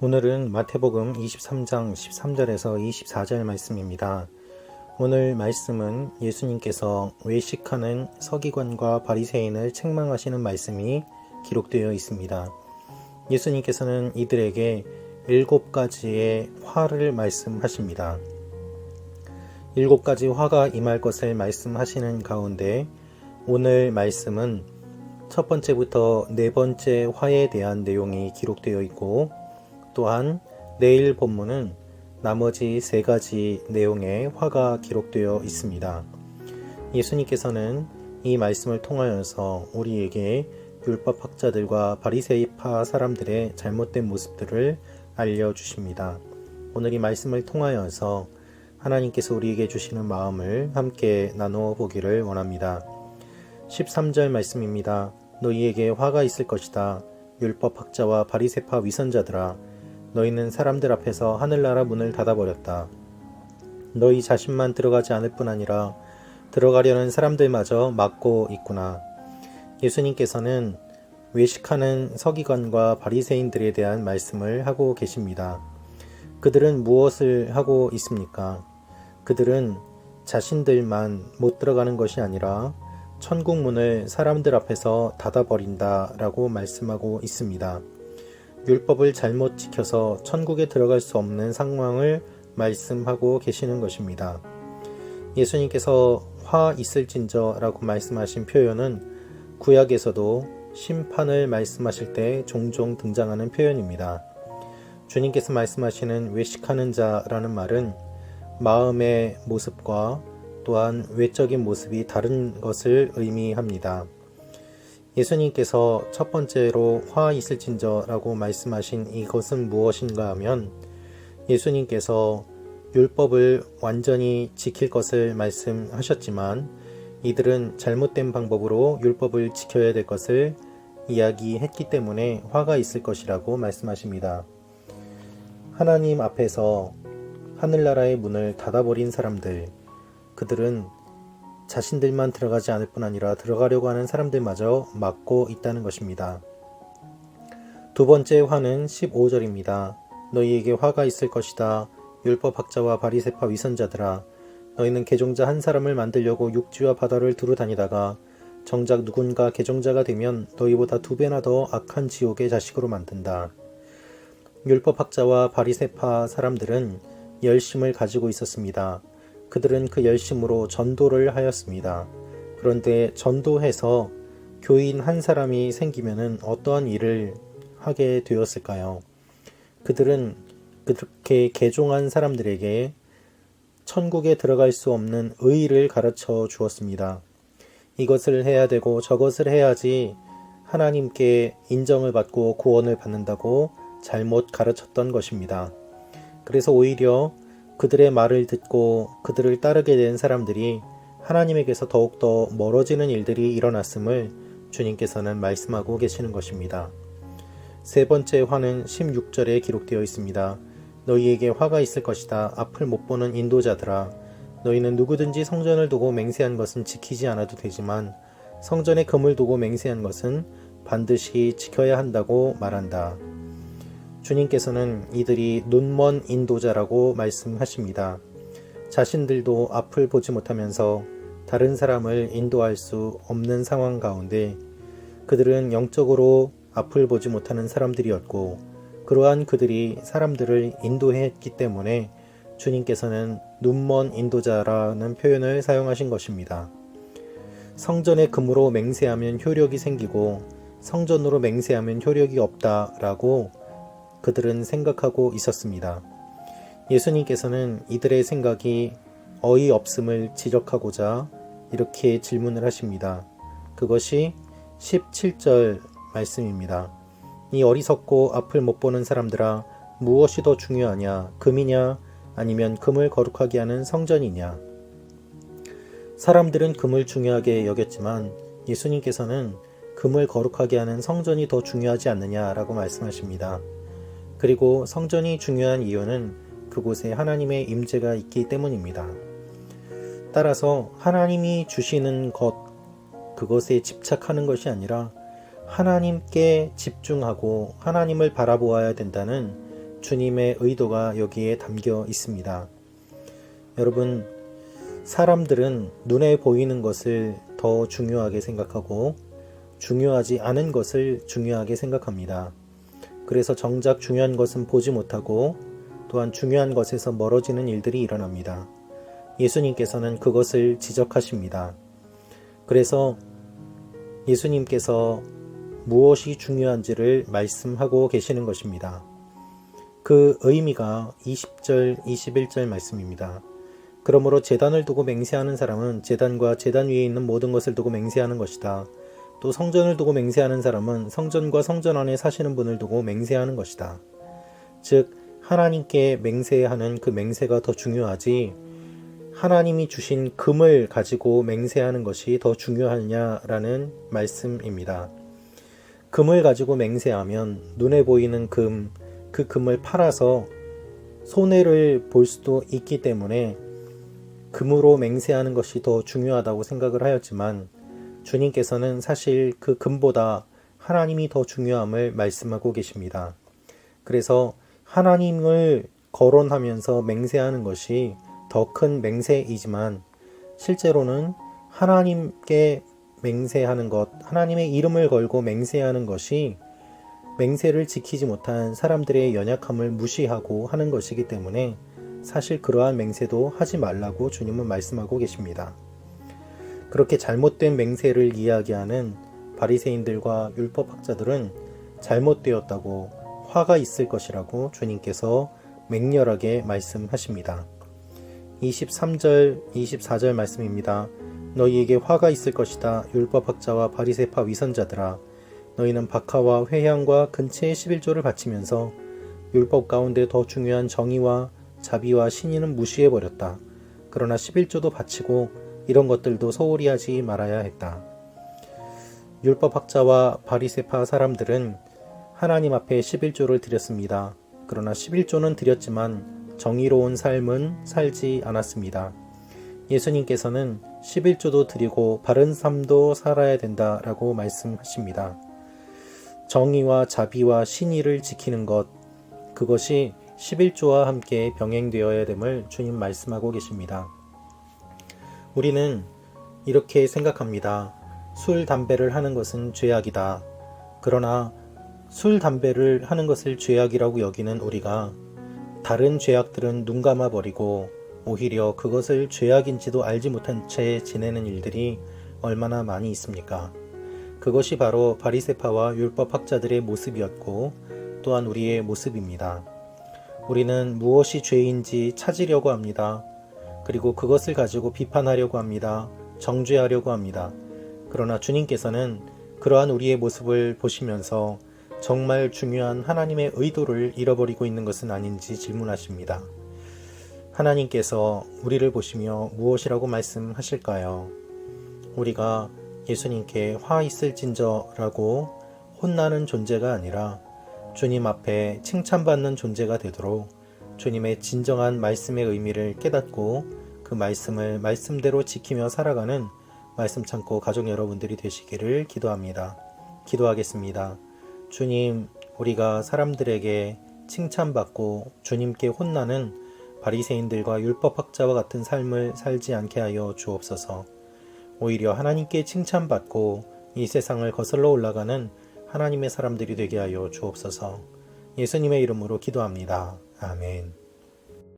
오늘은 마태복음 23장 13절에서 24절 말씀입니다. 오늘 말씀은 예수님께서 외식하는 서기관과 바리새인을 책망하시는 말씀이 기록되어 있습니다. 예수님께서는 이들에게 7가지의 화를 말씀하십니다. 7가지 화가 임할 것을 말씀하시는 가운데 오늘 말씀은 첫 번째부터 네 번째 화에 대한 내용이 기록되어 있고, 또한 내일 본문은 나머지 3가지 내용의 화가 기록되어 있습니다. 예수님께서는 이 말씀을 통하여서 우리에게 율법학자들과 바리새파 사람들의 잘못된 모습들을 알려주십니다. 오늘 이 말씀을 통하여서 하나님께서 우리에게 주시는 마음을 함께 나누어 보기를 원합니다. 13절 말씀입니다. 너희에게 화가 있을 것이다. 율법학자와 바리새파 위선자들아, 너희는 사람들 앞에서 하늘나라 문을 닫아버렸다. 너희 자신만 들어가지 않을 뿐 아니라 들어가려는 사람들마저 막고 있구나. 예수님께서는 외식하는 서기관과 바리새인들에 대한 말씀을 하고 계십니다. 그들은 무엇을 하고 있습니까? 그들은 자신들만 못 들어가는 것이 아니라 천국 문을 사람들 앞에서 닫아버린다라고 말씀하고 있습니다. 율법을 잘못 지켜서 천국에 들어갈 수 없는 상황을 말씀하고 계시는 것입니다. 예수님께서 화 있을진저라고 말씀하신 표현은 구약에서도 심판을 말씀하실 때 종종 등장하는 표현입니다. 주님께서 말씀하시는 외식하는 자라는 말은 마음의 모습과 또한 외적인 모습이 다른 것을 의미합니다. 예수님께서 첫 번째로 화 있을진저라고 말씀하신 이것은 무엇인가 하면, 예수님께서 율법을 완전히 지킬 것을 말씀하셨지만 이들은 잘못된 방법으로 율법을 지켜야 될 것을 이야기했기 때문에 화가 있을 것이라고 말씀하십니다. 하나님 앞에서 하늘나라의 문을 닫아버린 사람들, 그들은 자신들만 들어가지 않을 뿐 아니라 들어가려고 하는 사람들마저 막고 있다는 것입니다. 두 번째 화는 15절입니다. 너희에게 화가 있을 것이다. 율법학자와 바리새파 위선자들아, 너희는 개종자 한 사람을 만들려고 육지와 바다를 두루 다니다가 정작 누군가 개종자가 되면 너희보다 2배나 더 악한 지옥의 자식으로 만든다. 율법학자와 바리새파 사람들은 열심을 가지고 있었습니다. 그들은 그 열심으로 전도를 하였습니다. 그런데 전도해서 교인 한 사람이 생기면은 어떠한 일을 하게 되었을까요? 그들은 그렇게 개종한 사람들에게 천국에 들어갈 수 없는 의의를 가르쳐 주었습니다. 이것을 해야 되고 저것을 해야지 하나님께 인정을 받고 구원을 받는다고 잘못 가르쳤던 것입니다. 그래서 오히려 그들의 말을 듣고 그들을 따르게 된 사람들이 하나님에게서 더욱더 멀어지는 일들이 일어났음을 주님께서는 말씀하고 계시는 것입니다. 세 번째 화는 16절에 기록되어 있습니다. 너희에게 화가 있을 것이다. 앞을 못 보는 인도자들아, 너희는 누구든지 성전을 두고 맹세한 것은 지키지 않아도 되지만 성전에 금을 두고 맹세한 것은 반드시 지켜야 한다고 말한다. 주님께서는 이들이 눈먼 인도자라고 말씀하십니다. 자신들도 앞을 보지 못하면서 다른 사람을 인도할 수 없는 상황 가운데 그들은 영적으로 앞을 보지 못하는 사람들이었고, 그러한 그들이 사람들을 인도했기 때문에 주님께서는 눈먼 인도자라는 표현을 사용하신 것입니다. 성전의 금으로 맹세하면 효력이 생기고 성전으로 맹세하면 효력이 없다라고 그들은 생각하고 있었습니다. 예수님께서는 이들의 생각이 어이없음을 지적하고자 이렇게 질문을 하십니다. 그것이 17절 말씀입니다. 이 어리석고 앞을 못 보는 사람들아, 무엇이 더 중요하냐? 금이냐? 아니면 금을 거룩하게 하는 성전이냐? 사람들은 금을 중요하게 여겼지만 예수님께서는 금을 거룩하게 하는 성전이 더 중요하지 않느냐라고 말씀하십니다. 그리고 성전이 중요한 이유는 그곳에 하나님의 임재가 있기 때문입니다. 따라서 하나님이 주시는 것, 그것에 집착하는 것이 아니라 하나님께 집중하고 하나님을 바라보아야 된다는 주님의 의도가 여기에 담겨 있습니다. 여러분, 사람들은 눈에 보이는 것을 더 중요하게 생각하고 중요하지 않은 것을 중요하게 생각합니다. 그래서 정작 중요한 것은 보지 못하고 또한 중요한 것에서 멀어지는 일들이 일어납니다. 예수님께서는 그것을 지적하십니다. 그래서 예수님께서 무엇이 중요한지를 말씀하고 계시는 것입니다. 그 의미가 20절, 21절 말씀입니다. 그러므로 제단을 두고 맹세하는 사람은 제단과 제단 위에 있는 모든 것을 두고 맹세하는 것이다. 또 성전을 두고 맹세하는 사람은 성전과 성전 안에 사시는 분을 두고 맹세하는 것이다. 즉 하나님께 맹세하는 그 맹세가 더 중요하지 하나님이 주신 금을 가지고 맹세하는 것이 더 중요하냐라는 말씀입니다. 금을 가지고 맹세하면 눈에 보이는 금, 그 금을 팔아서 손해를 볼 수도 있기 때문에 금으로 맹세하는 것이 더 중요하다고 생각을 하였지만 주님께서는 사실 그 금보다 하나님이 더 중요함을 말씀하고 계십니다. 그래서 하나님을 거론하면서 맹세하는 것이 더 큰 맹세이지만 실제로는 하나님께 맹세하는 것, 하나님의 이름을 걸고 맹세하는 것이 맹세를 지키지 못한 사람들의 연약함을 무시하고 하는 것이기 때문에 사실 그러한 맹세도 하지 말라고 주님은 말씀하고 계십니다. 그렇게 잘못된 맹세를 이야기하는 바리새인들과 율법학자들은 잘못되었다고 화가 있을 것이라고 주님께서 맹렬하게 말씀하십니다. 23절, 24절 말씀입니다. 너희에게 화가 있을 것이다. 율법학자와 바리새파 위선자들아. 너희는 박하와 회향과 근체의 11조를 바치면서 율법 가운데 더 중요한 정의와 자비와 신의는 무시해버렸다. 그러나 11조도 바치고 이런 것들도 소홀히 하지 말아야 했다. 율법학자와 바리새파 사람들은 하나님 앞에 11조를 드렸습니다. 그러나 11조는 드렸지만 정의로운 삶은 살지 않았습니다. 예수님께서는 11조도 드리고 바른 삶도 살아야 된다라고 말씀하십니다. 정의와 자비와 신의를 지키는 것, 그것이 11조와 함께 병행되어야 됨을 주님 말씀하고 계십니다. 우리는 이렇게 생각합니다. 술, 담배를 하는 것은 죄악이다. 그러나 술, 담배를 하는 것을 죄악이라고 여기는 우리가 다른 죄악들은 눈 감아버리고 오히려 그것을 죄악인지도 알지 못한 채 지내는 일들이 얼마나 많이 있습니까? 그것이 바로 바리새파와 율법학자들의 모습이었고 또한 우리의 모습입니다. 우리는 무엇이 죄인지 찾으려고 합니다. 그리고 그것을 가지고 비판하려고 합니다. 정죄하려고 합니다. 그러나 주님께서는 그러한 우리의 모습을 보시면서 정말 중요한 하나님의 의도를 잃어버리고 있는 것은 아닌지 질문하십니다. 하나님께서 우리를 보시며 무엇이라고 말씀하실까요? 우리가 예수님께 화 있을진저라고 혼나는 존재가 아니라 주님 앞에 칭찬받는 존재가 되도록 주님의 진정한 말씀의 의미를 깨닫고 그 말씀을 말씀대로 지키며 살아가는 말씀 창고 가족 여러분들이 되시기를 기도합니다. 기도하겠습니다. 주님, 우리가 사람들에게 칭찬받고 주님께 혼나는 바리새인들과 율법학자와 같은 삶을 살지 않게 하여 주옵소서. 오히려 하나님께 칭찬받고 이 세상을 거슬러 올라가는 하나님의 사람들이 되게 하여 주옵소서. 예수님의 이름으로 기도합니다. 아멘.